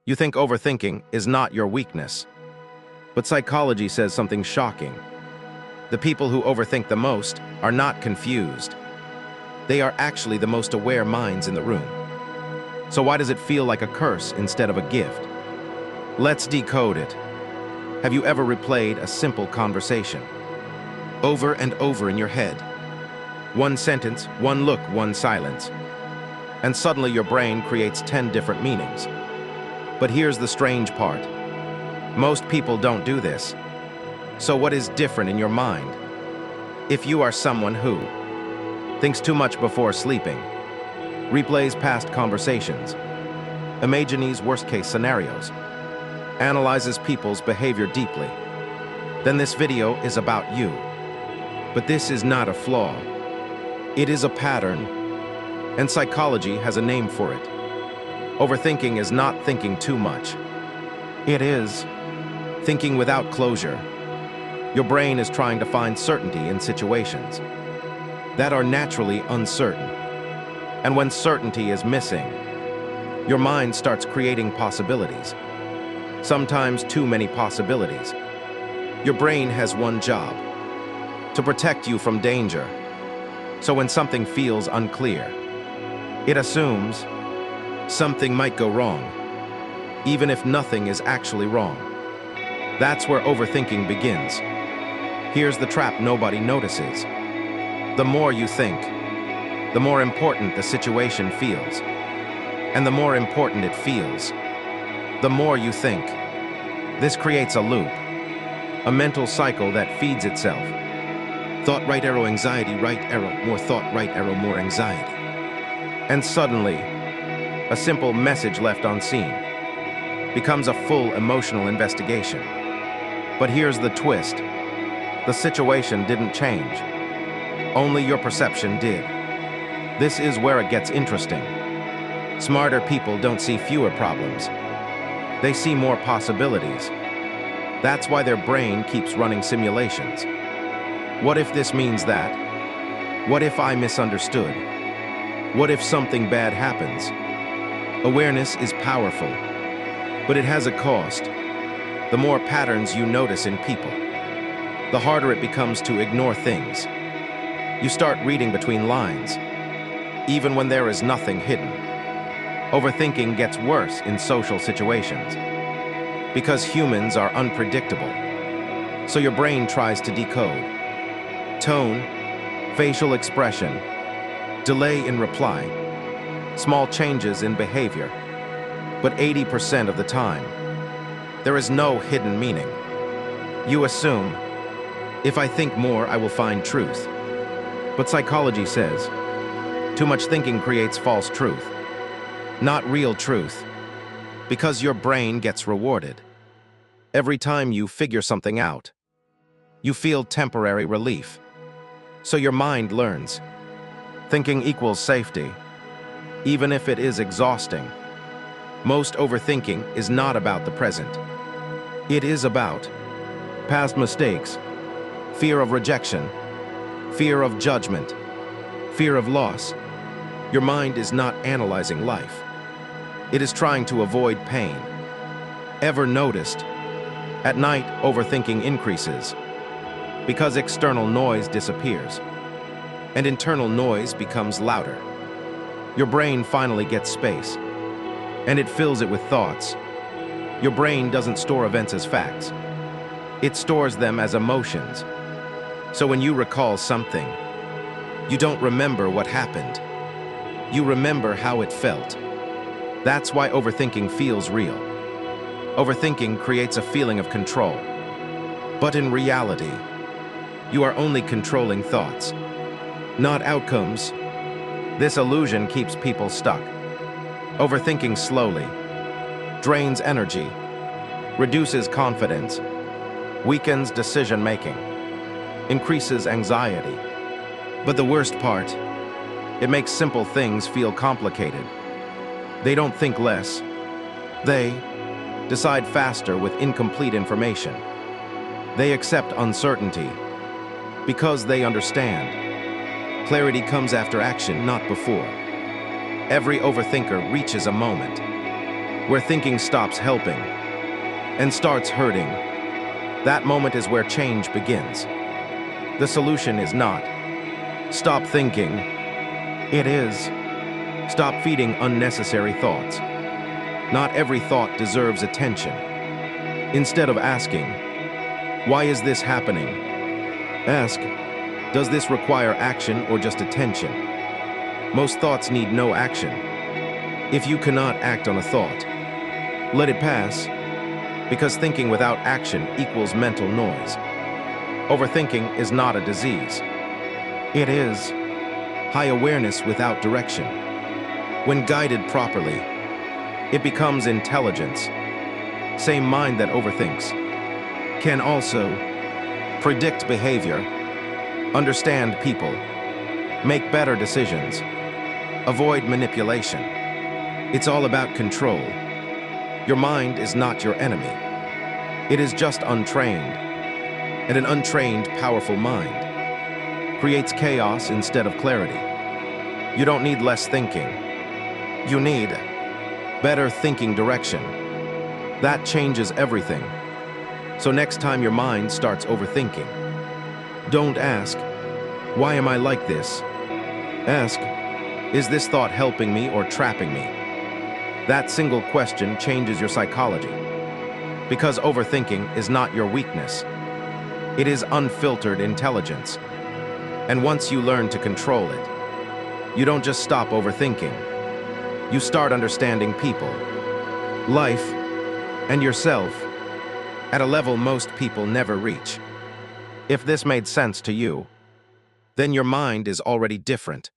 You think overthinking is not your weakness. But psychology says something shocking. The people who overthink the most are not confused. They are actually the most aware minds in the room. So why does it feel like a curse instead of a gift? Let's decode it. Have you ever replayed a simple conversation over and over in your head? One sentence, one look, one silence. And suddenly your brain creates 10 different meanings. But here's the strange part. Most people don't do this. So what is different in your mind? If you are someone who thinks too much before sleeping, replays past conversations, imagines worst-case scenarios, analyzes people's behavior deeply, then this video is about you. But this is not a flaw. It is a pattern, and psychology has a name for it. Overthinking is not thinking too much. It is thinking without closure. Your brain is trying to find certainty in situations that are naturally uncertain. And when certainty is missing, your mind starts creating possibilities. Sometimes too many possibilities. Your brain has one job: to protect you from danger. So when something feels unclear, it assumes something might go wrong, even if nothing is actually wrong. That's where overthinking begins. Here's the trap nobody notices. The more you think, the more important the situation feels. And the more important it feels, the more you think. This creates a loop, a mental cycle that feeds itself. Thought, right arrow, anxiety, right arrow, more thought, right arrow, more anxiety. And suddenly, a simple message left unseen becomes a full emotional investigation. But here's the twist. The situation didn't change. Only your perception did. This is where it gets interesting. Smarter people don't see fewer problems. They see more possibilities. That's why their brain keeps running simulations. What if this means that? What if I misunderstood? What if something bad happens? Awareness is powerful, but it has a cost. The more patterns you notice in people, the harder it becomes to ignore things. You start reading between lines, even when there is nothing hidden. Overthinking gets worse in social situations because humans are unpredictable. So your brain tries to decode tone, facial expression, delay in reply, small changes in behavior. But 80% of the time, there is no hidden meaning. You assume, if I think more, I will find truth. But psychology says, too much thinking creates false truth, not real truth, because your brain gets rewarded. Every time you figure something out, you feel temporary relief. So your mind learns. Thinking equals safety, even if it is exhausting. Most overthinking is not about the present. It is about past mistakes, fear of rejection, fear of judgment, fear of loss. Your mind is not analyzing life. It is trying to avoid pain. Ever noticed? At night, overthinking increases because external noise disappears and internal noise becomes louder. Your brain finally gets space, and it fills it with thoughts. Your brain doesn't store events as facts. It stores them as emotions. So when you recall something, you don't remember what happened. You remember how it felt. That's why overthinking feels real. Overthinking creates a feeling of control. But in reality, you are only controlling thoughts, not outcomes. This illusion keeps people stuck. Overthinking slowly drains energy, reduces confidence, weakens decision-making, increases anxiety. But the worst part, it makes simple things feel complicated. They don't think less. They decide faster with incomplete information. They accept uncertainty because they understand. Clarity comes after action, not before. Every overthinker reaches a moment where thinking stops helping and starts hurting. That moment is where change begins. The solution is not stop thinking. It is stop feeding unnecessary thoughts. Not every thought deserves attention. Instead of asking, why is this happening? Ask, does this require action or just attention? Most thoughts need no action. If you cannot act on a thought, let it pass, because thinking without action equals mental noise. Overthinking is not a disease. It is high awareness without direction. When guided properly, it becomes intelligence. Same mind that overthinks can also predict behavior, understand people, make better decisions, avoid manipulation. It's all about control. Your mind is not your enemy. It is just untrained, and an untrained, powerful mind creates chaos instead of clarity. You don't need less thinking. You need better thinking direction. That changes everything. So next time your mind starts overthinking, don't ask, why am I like this? Ask, is this thought helping me or trapping me? That single question changes your psychology. Because overthinking is not your weakness. It is unfiltered intelligence. And once you learn to control it, you don't just stop overthinking. You start understanding people, life, and yourself at a level most people never reach. If this made sense to you, then your mind is already different.